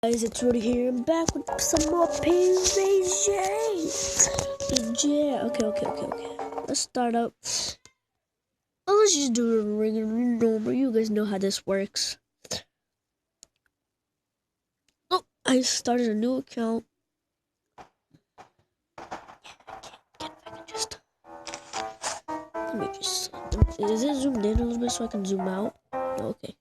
Guys, it's Rudy here. I'm back with some more PVJ. Yeah, okay. Let's start up. Well, let's just do a regular normal. You guys know how this works. Oh, I started a new account. Let me just. Is it zoomed in a little bit so I can zoom out? Okay.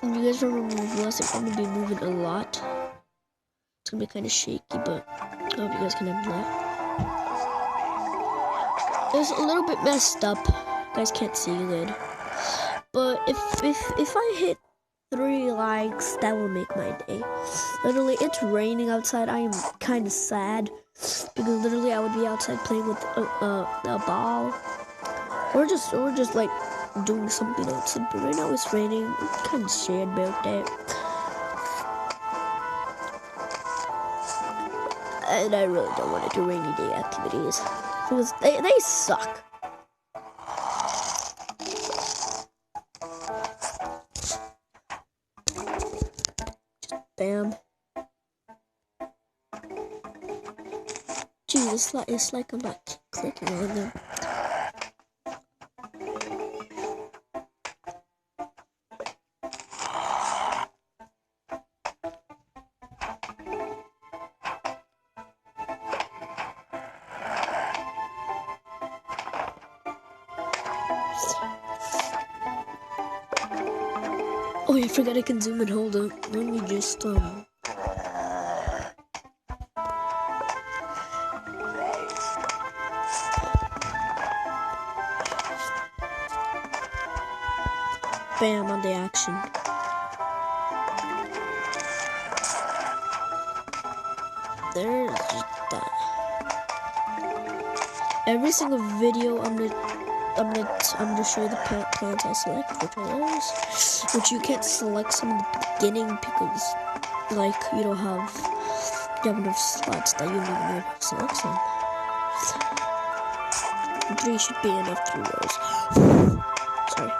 You guys remember last time I'm gonna be moving a lot. It's gonna be kind of shaky, but I hope you guys can handle that. It's a little bit messed up. You guys can't see good. But if I hit 3 likes, that will make my day. Literally, it's raining outside. I am kind of sad because literally I would be outside playing with a ball, or just like doing something else. But right now it's raining. I'm kind of sad about that, and I really don't want to do rainy day activities because they suck. Bam. Geez, it's like I'm not clicking on them. Oh, I forgot I can zoom in. Hold up. Let me just bam on the action. There's just that. Every single video I'm gonna show you the plants I select, which are those. Which you can't select some in the beginning because like you have enough slots that you don't even know how to select some. 3 should be enough, 3 rows. Sorry.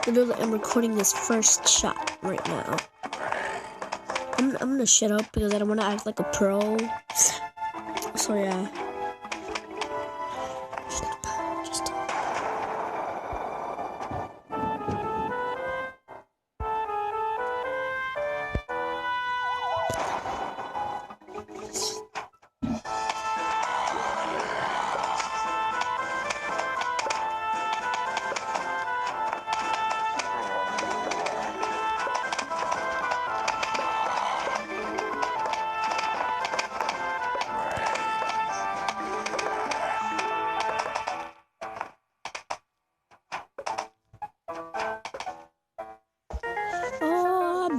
Literally, I'm recording this first shot right now. I'm gonna shut up because I don't want to act like a pro. So yeah.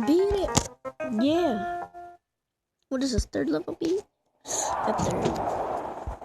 Beat it. Yeah. What is this, 3rd level beat? 3rd.